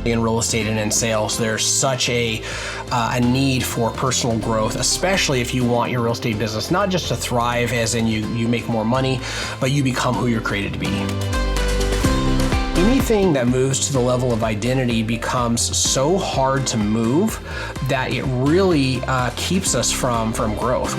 In real estate and in sales, there's such a need for personal growth, especially if you want your real estate business not just to thrive as in you make more money, but you become who you're created to be. Anything that moves to the level of identity becomes so hard to move that it really keeps us from growth.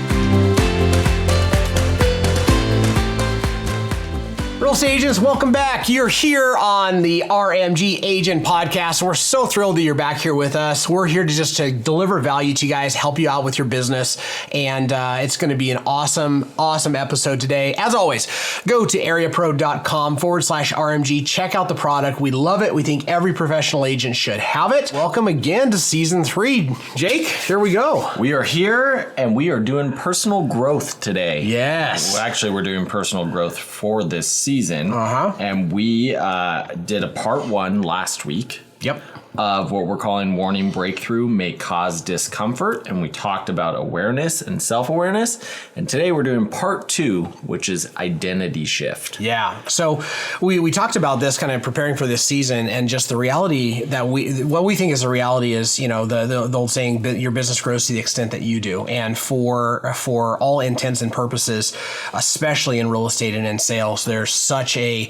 Real estate agents, welcome back. You're here on the RMG Agent Podcast. We're so thrilled that you're back here with us. We're here to deliver value to you guys, help you out with your business, and it's going to be an awesome episode today. As always, go to areapro.com/RMG. Check out the product. We love it. We think every professional agent should have it. Welcome again to Season 3. Jake, here we go. We are here, and we are doing personal growth today. Yes. Well, actually, we're doing personal growth for this season. And we did a part 1 last week. Yep. Of what we're calling warning breakthrough may cause discomfort. And we talked about awareness and self-awareness. And today we're doing part 2, which is identity shift. Yeah. So we talked about this kind of preparing for this season, and just the reality that what we think is the reality is, you know, the old saying, your business grows to the extent that you do. And for all intents and purposes, especially in real estate and in sales, there's such a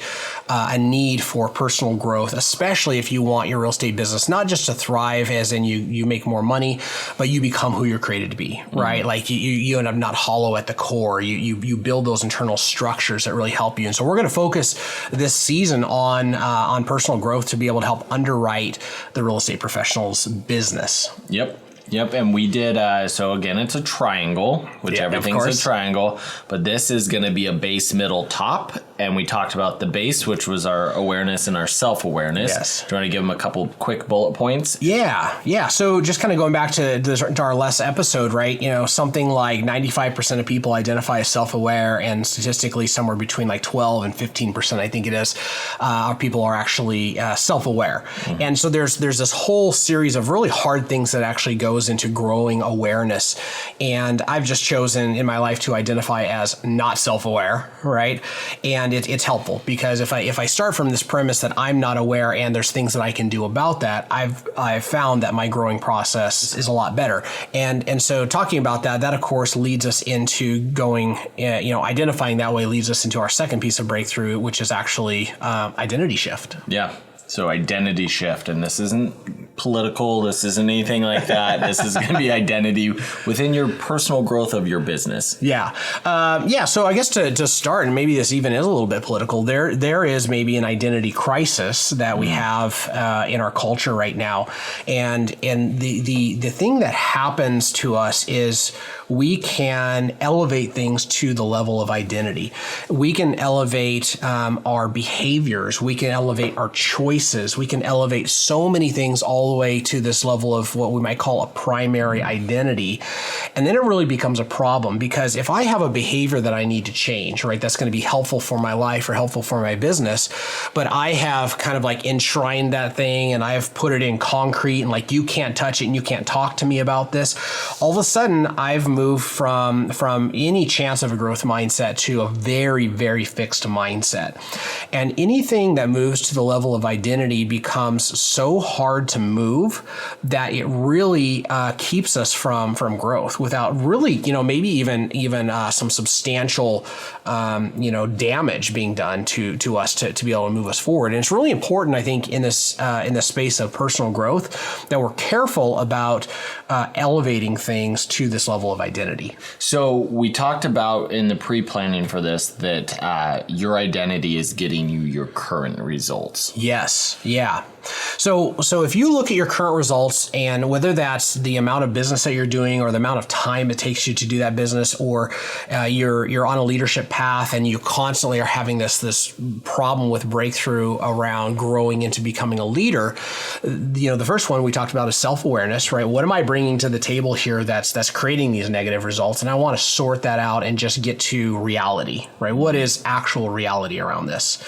need for personal growth, especially if you want your real estate business not just to thrive as in you make more money, but you become who you're created to be, right? Mm-hmm. Like you end up not hollow at the core. You build those internal structures that really help you. And so we're going to focus this season on personal growth to be able to help underwrite the real estate professional's business. Yep, and we did, so again, it's a triangle, which everything's a triangle, but this is going to be a base, middle, top, and we talked about the base, which was our awareness and our self-awareness. Yes. Do you want to give them a couple quick bullet points? Yeah. So just kind of going back to our last episode, right? You know, something like 95% of people identify as self-aware, and statistically somewhere between like 12 and 15%, I think it is, our people are actually self-aware. Mm-hmm. And so there's this whole series of really hard things that actually goes into growing awareness. And I've just chosen in my life to identify as not self-aware, right? And it's helpful because if I start from this premise that I'm not aware and there's things that I can do about that, I've found that my growing process is a lot better. And so talking about that of course leads us into going, identifying that way leads us into our second piece of breakthrough, which is actually identity shift. Yeah. So identity shift, and this isn't political, this isn't anything like that. This is going to be identity within your personal growth of your business. Yeah. So I guess to start, and maybe this even is a little bit political, there is maybe an identity crisis that we have in our culture right now. And the thing that happens to us is we can elevate things to the level of identity. We can elevate our behaviors. We can elevate our choices. We can elevate so many things all the way to this level of what we might call a primary identity. And then it really becomes a problem, because if I have a behavior that I need to change, right, that's going to be helpful for my life or helpful for my business, but I have kind of like enshrined that thing and I've put it in concrete and like you can't touch it and you can't talk to me about this, all of a sudden I've moved from any chance of a growth mindset to a very, very fixed mindset. And anything that moves to the level of identity becomes so hard to move that it really keeps us from growth without really, maybe even some substantial, damage being done to us to be able to move us forward. And it's really important, I think, in this space of personal growth that we're careful about elevating things to this level of identity. So we talked about in the pre-planning for this that your identity is getting you your current results. Yes. Yeah. So if you look at your current results, and whether that's the amount of business that you're doing or the amount of time it takes you to do that business, or you're on a leadership path and you constantly are having this problem with breakthrough around growing into becoming a leader, the first one we talked about is self-awareness, right? What am I bringing to the table here that's creating these negative results, and I want to sort that out and just get to reality, right? What is actual reality around this?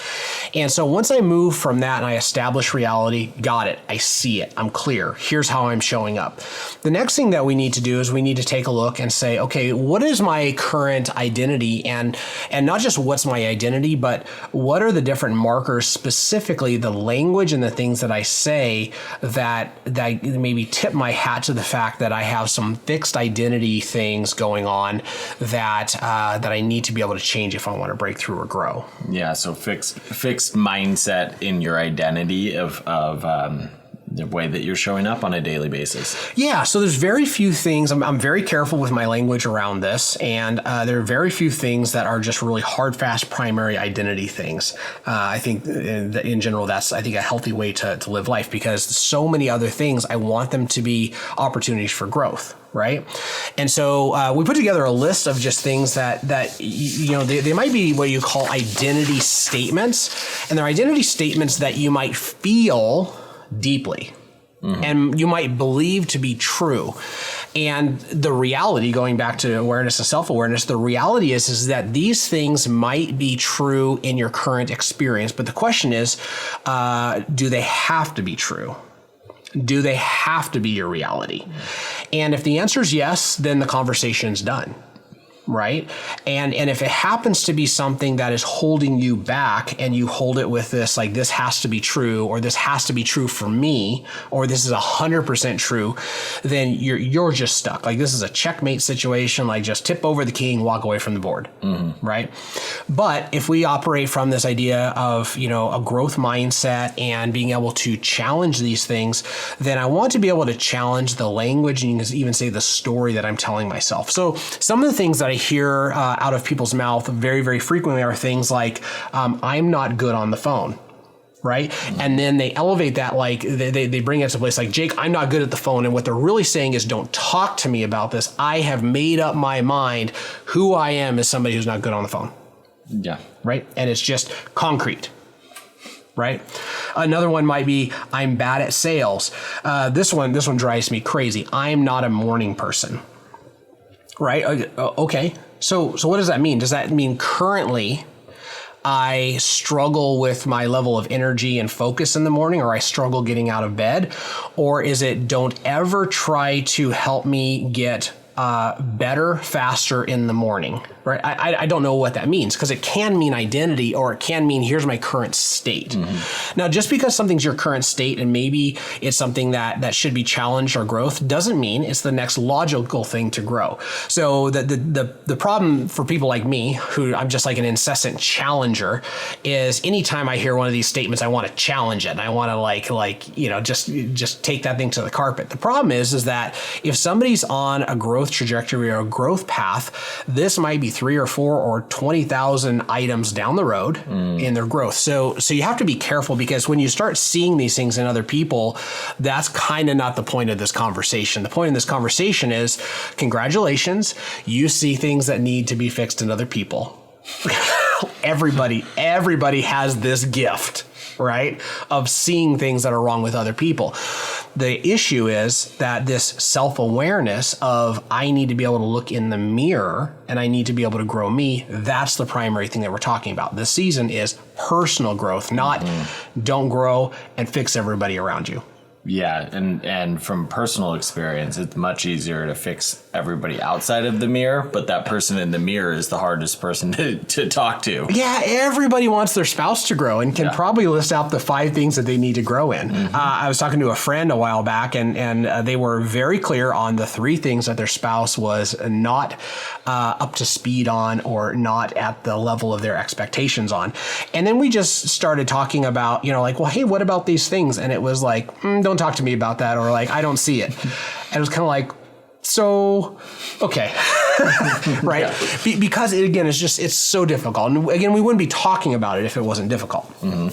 And so once I move from that and I establish reality, got it, I see it, I'm clear, here's how I'm showing up. The next thing that we need to do is we need to take a look and say, okay, what is my current identity? And not just what's my identity, but what are the different markers, specifically the language and the things that I say that maybe tip my hat to the fact that I have some fixed identity things going on that I need to be able to change if I want to break through or grow. Yeah, so fixed mindset in your identity of the way that you're showing up on a daily basis. Yeah, so there's very few things. I'm very careful with my language around this, and there are very few things that are just really hard, fast, primary identity things. I think in general, that's, I think, a healthy way to live life, because so many other things, I want them to be opportunities for growth. Right. And so we put together a list of just things that they might be what you call identity statements. And they're identity statements that you might feel deeply and you might believe to be true. And the reality, going back to awareness and self-awareness, the reality is that these things might be true in your current experience. But the question is, do they have to be true? Do they have to be your reality? And if the answer is yes, then the conversation's done, right? And if it happens to be something that is holding you back and you hold it with this, like, this has to be true, or this has to be true for me, or this is 100% true, then you're just stuck. Like, this is a checkmate situation, like just tip over the king, walk away from the board, right? But if we operate from this idea of, a growth mindset and being able to challenge these things, then I want to be able to challenge the language, and you can even say the story that I'm telling myself. So some of the things that I hear out of people's mouth very, very frequently are things like, I'm not good on the phone. Right. And then they elevate that, like they bring it to a place like, Jake, I'm not good at the phone. And what they're really saying is, don't talk to me about this. I have made up my mind who I am as somebody who's not good on the phone. Yeah. Right. And it's just concrete. Right. Another one might be, I'm bad at sales. This one drives me crazy. I'm not a morning person. Right. Okay. So what does that mean? Does that mean currently I struggle with my level of energy and focus in the morning, or I struggle getting out of bed? Or is it, don't ever try to help me get better, faster in the morning, right? I don't know what that means, because it can mean identity, or it can mean, here's my current state. Now, just because something's your current state and maybe it's something that should be challenged or growth, doesn't mean it's the next logical thing to grow. So the problem for people like me, who I'm just like an incessant challenger, is anytime I hear one of these statements, I want to challenge it. And I want to just take that thing to the carpet. The problem is that if somebody's on a growth trajectory or a growth path, this might be 3 or 4 or 20,000 items down the road in their growth. So you have to be careful, because when you start seeing these things in other people, that's kind of not the point of this conversation. The point of this conversation is, congratulations, you see things that need to be fixed in other people. Everybody has this gift, right, of seeing things that are wrong with other people. The issue is that this self-awareness of, I need to be able to look in the mirror and I need to be able to grow me, that's the primary thing that we're talking about. This season is personal growth, not don't grow and fix everybody around you. Yeah, and from personal experience, it's much easier to fix everybody outside of the mirror, but that person in the mirror is the hardest person to talk to. Yeah, everybody wants their spouse to grow and can probably list out the 5 things that they need to grow in. I was talking to a friend a while back, and they were very clear on the 3 things that their spouse was not up to speed on, or not at the level of their expectations on. And then we just started talking about, well, hey, what about these things? And it was like, don't talk to me about that, or like, I don't see it. And it was kind of like, so, okay. right? Yeah. Because it's so difficult. And again, we wouldn't be talking about it if it wasn't difficult,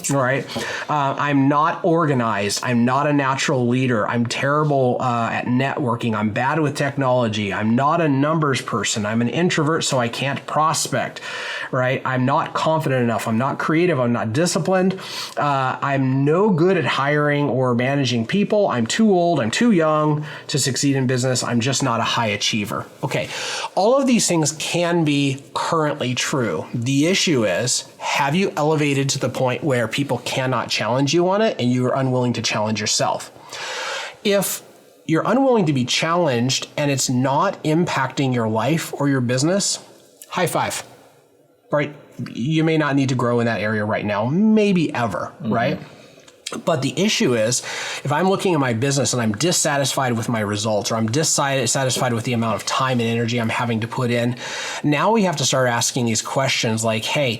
right? I'm not organized. I'm not a natural leader. I'm terrible at networking. I'm bad with technology. I'm not a numbers person. I'm an introvert, so I can't prospect, right? I'm not confident enough. I'm not creative. I'm not disciplined. I'm no good at hiring or managing people. I'm too old. I'm too young to succeed in business. I'm just not a high achiever. Okay. All of these things can be currently true. The issue is, have you elevated to the point where people cannot challenge you on it and you are unwilling to challenge yourself? If you're unwilling to be challenged and it's not impacting your life or your business, high five, right? You may not need to grow in that area right now, maybe ever, right? But the issue is, if I'm looking at my business and I'm dissatisfied with my results, or I'm dissatisfied with the amount of time and energy I'm having to put in, now we have to start asking these questions like, hey,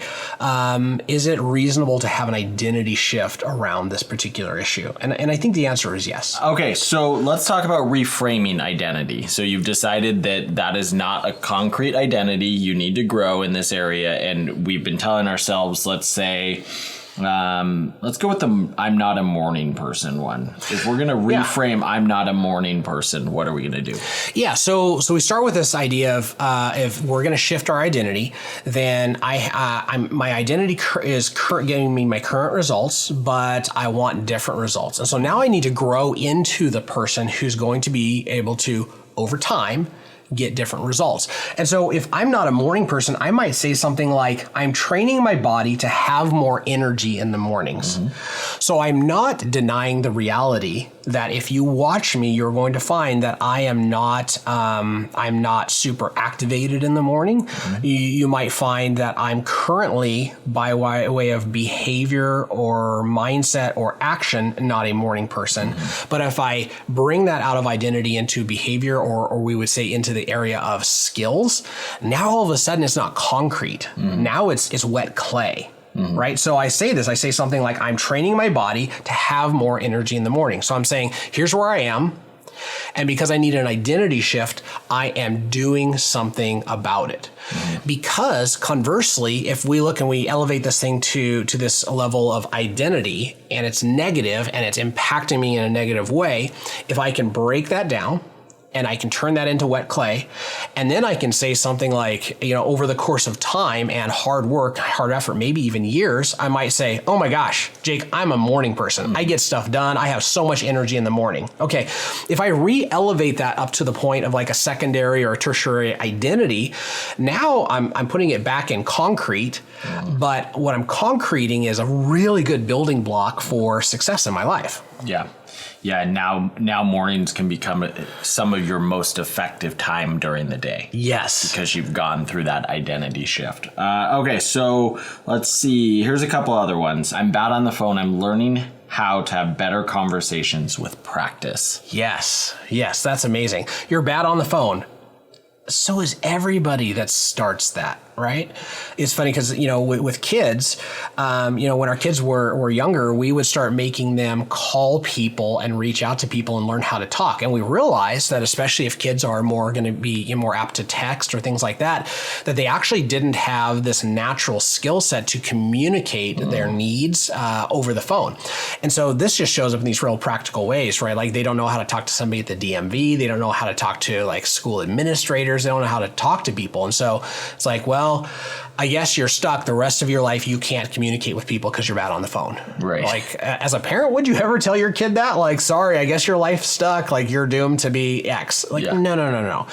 is it reasonable to have an identity shift around this particular issue? And I think the answer is yes. Okay, so let's talk about reframing identity. So you've decided that that is not a concrete identity. You need to grow in this area. And we've been telling ourselves, let's say, let's go with the I'm not a morning person one. If we're going to reframe I'm not a morning person, what are we going to do? Yeah, so we start with this idea of if we're going to shift our identity, then my identity is getting me my current results, but I want different results. And so now I need to grow into the person who's going to be able to, over time, get different results. And so if I'm not a morning person, I might say something like, I'm training my body to have more energy in the mornings. So I'm not denying the reality that if you watch me, you're going to find that I'm not super activated in the morning. You might find that I'm currently, by way of behavior or mindset or action, not a morning person. But if I bring that out of identity into behavior, or we would say into the area of skills, now all of a sudden it's not concrete. Now it's wet clay. Right? So I say something like, I'm training my body to have more energy in the morning. So I'm saying, here's where I am. And because I need an identity shift, I am doing something about it. Because conversely, if we look and we elevate this thing to this level of identity, and it's negative and it's impacting me in a negative way, if I can break that down, and I can turn that into wet clay. And then I can say something like, over the course of time and hard work, hard effort, maybe even years, I might say, oh my gosh, Jake, I'm a morning person. I get stuff done. I have so much energy in the morning. Okay. If I re-elevate that up to the point of like a secondary or a tertiary identity, now I'm putting it back in concrete. But what I'm concreting is a really good building block for success in my life. Yeah. Yeah, now mornings can become some of your most effective time during the day. Yes. Because you've gone through that identity shift. Okay, so let's see. Here's a couple other ones. I'm bad on the phone. I'm learning how to have better conversations with practice. Yes, that's amazing. You're bad on the phone. So is everybody that starts that, right? It's funny because, with kids, when our kids were younger, we would start making them call people and reach out to people and learn how to talk. And we realized that especially if kids are going to be more apt to text or things like that they actually didn't have this natural skill set to communicate their needs over the phone. And so this just shows up in these real practical ways, right? Like they don't know how to talk to somebody at the DMV. They don't know how to talk to like school administrators. They don't know how to talk to people. And so it's like, well, I guess you're stuck the rest of your life. You can't communicate with people because you're bad on the phone. Right. Like as a parent, would you ever tell your kid that? Like, sorry, I guess your life's stuck. Like you're doomed to be X. Like, no.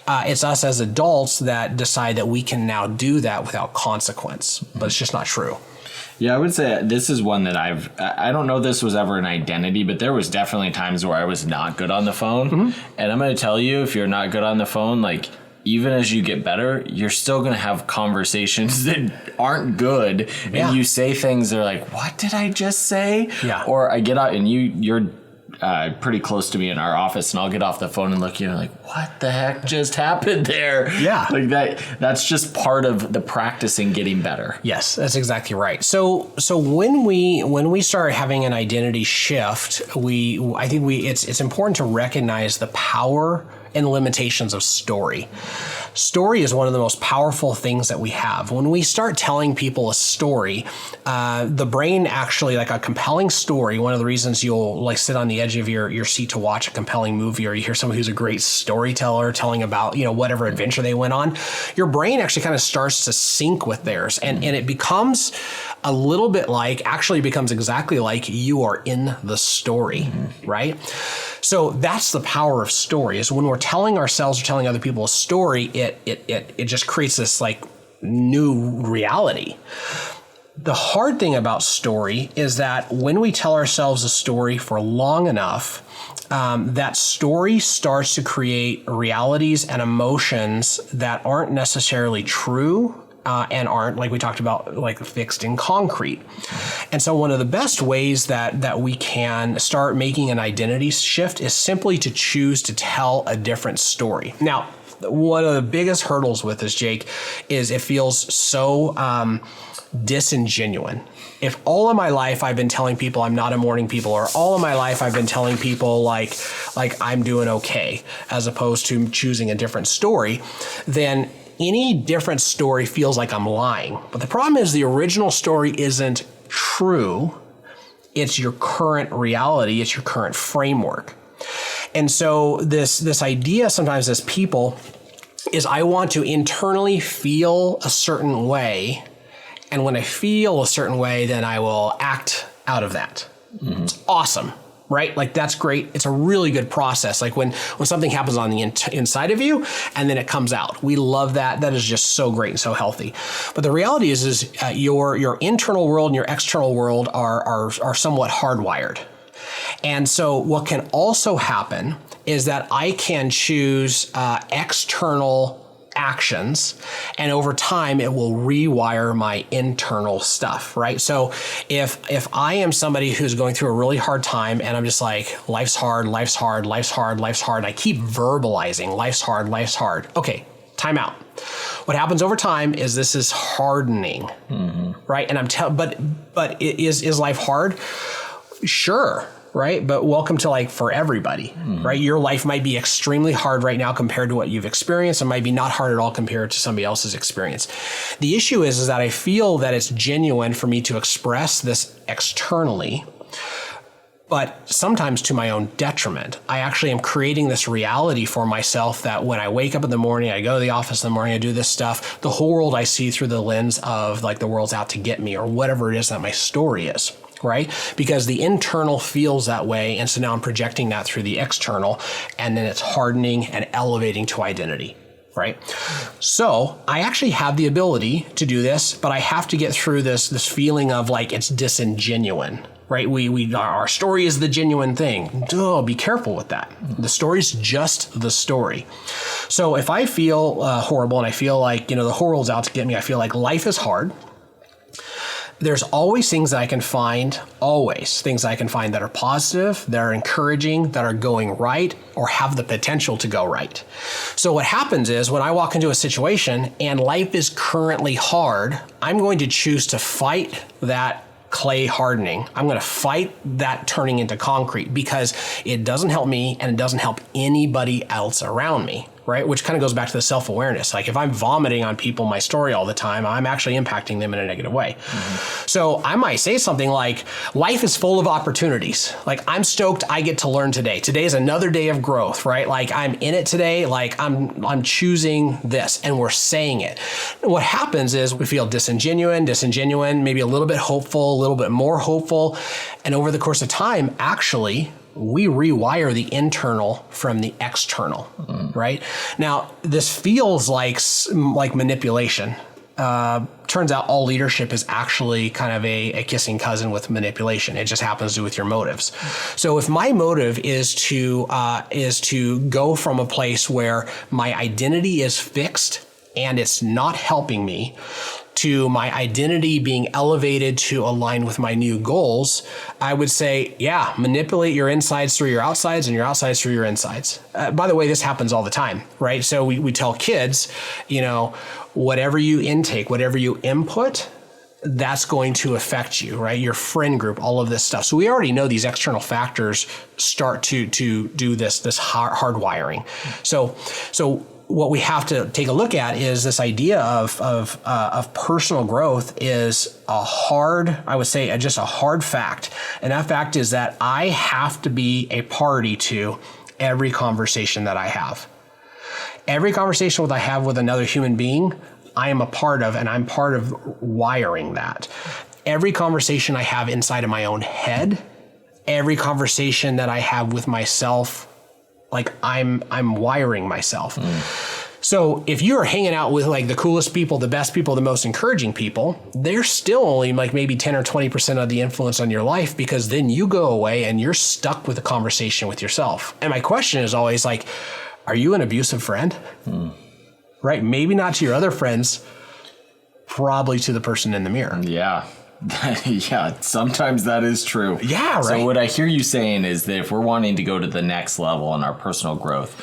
It's us as adults that decide that we can now do that without consequence, but it's just not true. Yeah, I would say this is one that I don't know if this was ever an identity, but there was definitely times where I was not good on the phone. And I'm going to tell you, if you're not good on the phone, like even as you get better, you're still going to have conversations that aren't good. And you say things that are like, what did I just say? Yeah. Or I get out and you're pretty close to me in our office, and I'll get off the phone and look at you and like, what the heck just happened there? Yeah. Like that's just part of the practice in getting better. Yes, that's exactly right. So when we start having an identity shift, I think it's important to recognize the power and limitations of story. Story is one of the most powerful things that we have. When we start telling people a story, the brain actually, like a compelling story, one of the reasons you'll like sit on the edge of your seat to watch a compelling movie, or you hear someone who's a great storyteller telling about, whatever adventure they went on, your brain actually kind of starts to sync with theirs. And it becomes a little bit becomes exactly like you are in the story, right? So that's the power of story, is when we're telling ourselves or telling other people a story, it just creates this like new reality. The hard thing about story is that when we tell ourselves a story for long enough, that story starts to create realities and emotions that aren't necessarily true, and aren't, like we talked about, like fixed in concrete. And so one of the best ways that we can start making an identity shift is simply to choose to tell a different story. Now, one of the biggest hurdles with this, Jake, is it feels so disingenuous. If all of my life I've been telling people I'm not a morning people, or all of my life I've been telling people like I'm doing okay, as opposed to choosing a different story, then any different story feels like I'm lying. But the problem is the original story isn't true. It's your current reality. It's your current framework. And so this idea sometimes as people is I want to internally feel a certain way. And when I feel a certain way, then I will act out of that. It's awesome. Right? Like that's great. It's a really good process. Like when something happens on the inside of you and then it comes out. We love that. That is just so great and so healthy. But the reality is your internal world and your external world are somewhat hardwired. And so what can also happen is that I can choose external actions, and over time it will rewire my internal stuff, right? So if I am somebody who's going through a really hard time and I'm just like, life's hard, life's hard, life's hard, life's hard, and I keep verbalizing life's hard. Okay, time out. What happens over time is this is hardening, right? And but is life hard? Sure. Right? But welcome to like for everybody, right? Your life might be extremely hard right now compared to what you've experienced, and might be not hard at all compared to somebody else's experience. The issue is that I feel that it's genuine for me to express this externally, but sometimes to my own detriment. I actually am creating this reality for myself that when I wake up in the morning, I go to the office in the morning, I do this stuff, the whole world I see through the lens of like the world's out to get me, or whatever it is that my story is. Right? Because the internal feels that way. And so now I'm projecting that through the external, and then it's hardening and elevating to identity. Right? So I actually have the ability to do this, but I have to get through this feeling of like it's disingenuine. Right? Our story is the genuine thing. Oh, be careful with that. The story's just the story. So if I feel horrible and I feel like, the whole world's out to get me, I feel like life is hard. There's always things that I can find, that are positive, that are encouraging, that are going right, or have the potential to go right. So what happens is when I walk into a situation and life is currently hard, I'm going to choose to fight that clay hardening. I'm going to fight that turning into concrete, because it doesn't help me and it doesn't help anybody else around me. Right? Which kind of goes back to the self-awareness. Like if I'm vomiting on people my story all the time, I'm actually impacting them in a negative way. So I might say something like, life is full of opportunities. Like I'm stoked I get to learn today. Today is another day of growth, right? Like I'm in it today. Like I'm choosing this, and we're saying it. And what happens is we feel disingenuous, maybe a little bit hopeful, a little bit more hopeful. And over the course of time, actually, we rewire the internal from the external, right? Now, this feels like manipulation. Turns out all leadership is actually kind of a kissing cousin with manipulation. It just happens to do with your motives. So if my motive is to go from a place where my identity is fixed and it's not helping me, to my identity being elevated to align with my new goals, I would say, manipulate your insides through your outsides and your outsides through your insides. By the way, this happens all the time, right? So we tell kids, whatever you intake, whatever you input, that's going to affect you, right? Your friend group, all of this stuff. So we already know these external factors start to do this hardwiring. So what we have to take a look at is this idea of personal growth is I would say just a hard fact. And that fact is that I have to be a party to every conversation that I have. Every conversation that I have with another human being, I am a part of, and I'm part of wiring that. Every conversation I have inside of my own head, every conversation that I have with myself, like I'm wiring myself. So if you're hanging out with like the coolest people, the best people, the most encouraging people, they're still only like maybe 10 or 20% of the influence on your life, because then you go away and you're stuck with a conversation with yourself. And my question is always like, are you an abusive friend? Right? Maybe not to your other friends, probably to the person in the mirror. Yeah. Yeah, sometimes that is true. Yeah, right. So what I hear you saying is that if we're wanting to go to the next level in our personal growth,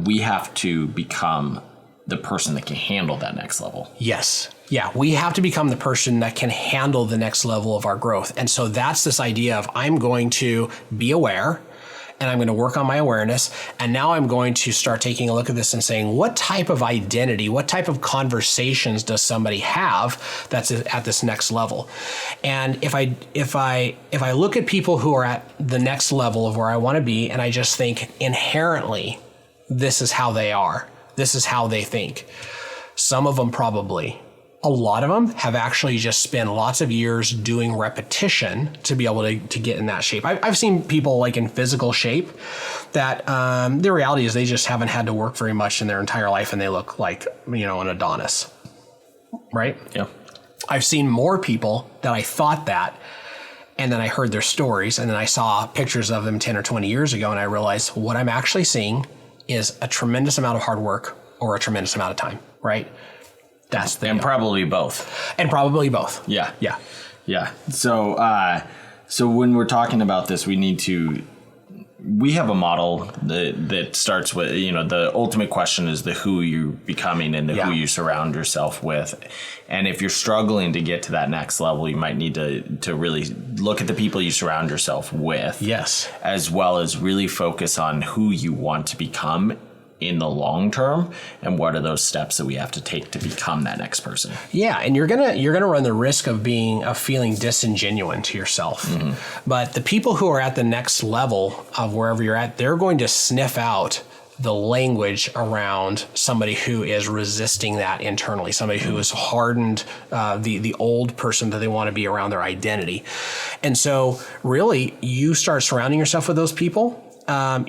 we have to become the person that can handle that next level. Yes. Yeah, we have to become the person that can handle the next level of our growth. And so that's this idea of I'm going to be aware, and I'm going to work on my awareness. And now I'm going to start taking a look at this and saying, what type of identity, what type of conversations does somebody have that's at this next level? And if I look at people who are at the next level of where I want to be, and I just think inherently, this is how they are, this is how they think. Some of them probably. A lot of them have actually just spent lots of years doing repetition to be able to get in that shape. I've seen people like in physical shape that the reality is they just haven't had to work very much in their entire life, and they look like, an Adonis, right? Yeah. I've seen more people that I thought that, and then I heard their stories, and then I saw pictures of them 10 or 20 years ago, and I realized what I'm actually seeing is a tremendous amount of hard work or a tremendous amount of time, right? That's the deal. Probably both. And probably both. Yeah. Yeah. Yeah. So when we're talking about this, we have a model that starts with, the ultimate question is the who you're becoming and who you surround yourself with. And if you're struggling to get to that next level, you might need to really look at the people you surround yourself with. Yes. As well as really focus on who you want to become in the long term, and what are those steps that we have to take to become that next person. Yeah, and you're gonna run the risk of feeling disingenuous to yourself. Mm-hmm. But the people who are at the next level of wherever you're at, they're going to sniff out the language around somebody who is resisting that internally, somebody who is hardened, the old person that they want to be around, their identity. And so really, you start surrounding yourself with those people,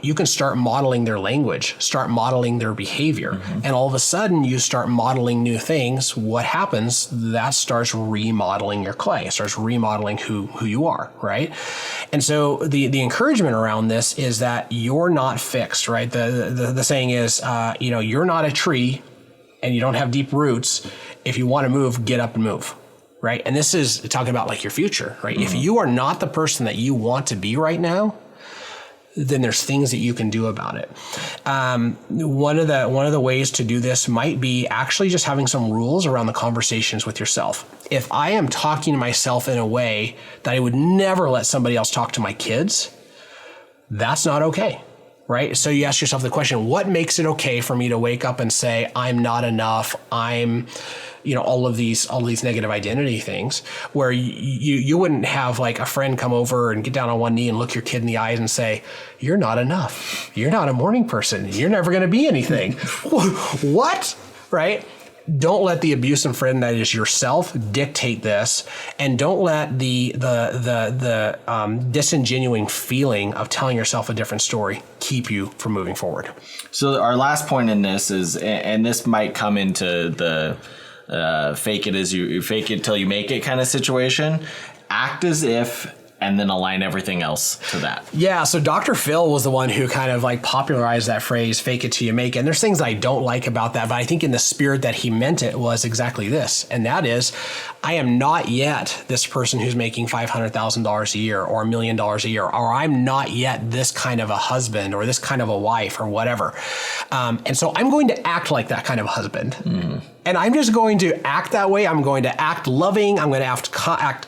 you can start modeling their language, start modeling their behavior. Mm-hmm. And all of a sudden you start modeling new things. What happens? That starts remodeling your clay, starts remodeling who you are, right? And so the encouragement around this is that you're not fixed, right? The saying is, you're not a tree and you don't have deep roots. If you want to move, get up and move. Right. And this is talking about like your future, right? Mm-hmm. If you are not the person that you want to be right now, then there's things that you can do about it. One of the ways to do this might be actually just having some rules around the conversations with yourself. If I am talking to myself in a way that I would never let somebody else talk to my kids, that's not okay, right? So you ask yourself the question, what makes it okay for me to wake up and say, I'm not enough, I'm all of these negative identity things, where you wouldn't have like a friend come over and get down on one knee and look your kid in the eyes and say, you're not enough. You're not a morning person. You're never going to be anything. What? Right? Don't let the abusive friend that is yourself dictate this, and don't let the disingenuine feeling of telling yourself a different story keep you from moving forward. So our last point in this is, and this might come into the fake it till you make it kind of situation. Act as if, and then align everything else to that. Yeah, so Dr. Phil was the one who kind of like popularized that phrase, fake it till you make it. And there's things I don't like about that, but I think in the spirit that he meant it was exactly this. And that is, I am not yet this person who's making $500,000 a year or $1 million a year, or I'm not yet this kind of a husband or this kind of a wife or whatever. And so I'm going to act like that kind of husband. Mm-hmm. And I'm just going to act that way. I'm going to act loving. I'm going to act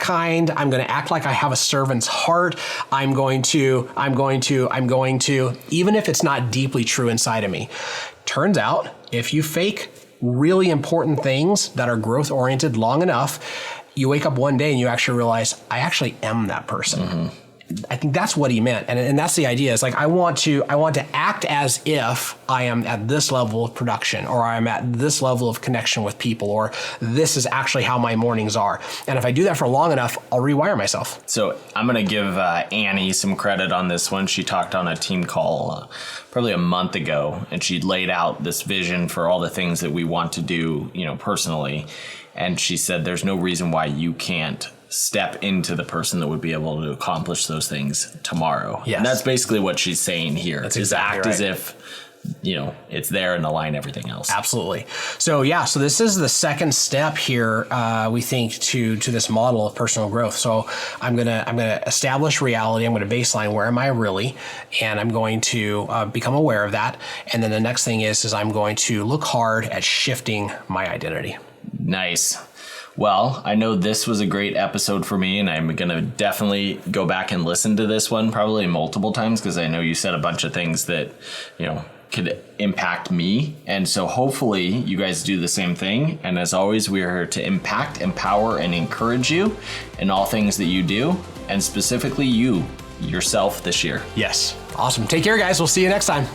kind. I'm going to act like I have a servant's heart. I'm going to, even if it's not deeply true inside of me. Turns out, if you fake really important things that are growth oriented long enough, you wake up one day and you actually realize, I actually am that person. Mm-hmm. I think that's what he meant. And that's the idea. It's like, I want to act as if I am at this level of production, or I'm at this level of connection with people, or this is actually how my mornings are. And if I do that for long enough, I'll rewire myself. So I'm going to give Annie some credit on this one. She talked on a team call probably a month ago, and she laid out this vision for all the things that we want to do, personally. And she said, there's no reason why you can't step into the person that would be able to accomplish those things tomorrow. Yes. And that's basically what she's saying here. That's exactly act right. as if, it's there and align everything else. Absolutely. So this is the second step here, we think, to this model of personal growth. So I'm gonna establish reality. I'm gonna baseline, where am I really, and I'm going to become aware of that. And then the next thing is I'm going to look hard at shifting my identity. Nice. Well, I know this was a great episode for me, and I'm going to definitely go back and listen to this one probably multiple times, because I know you said a bunch of things that, could impact me. And so hopefully you guys do the same thing. And as always, we are here to impact, empower, and encourage you in all things that you do, and specifically yourself this year. Yes. Awesome. Take care, guys. We'll see you next time.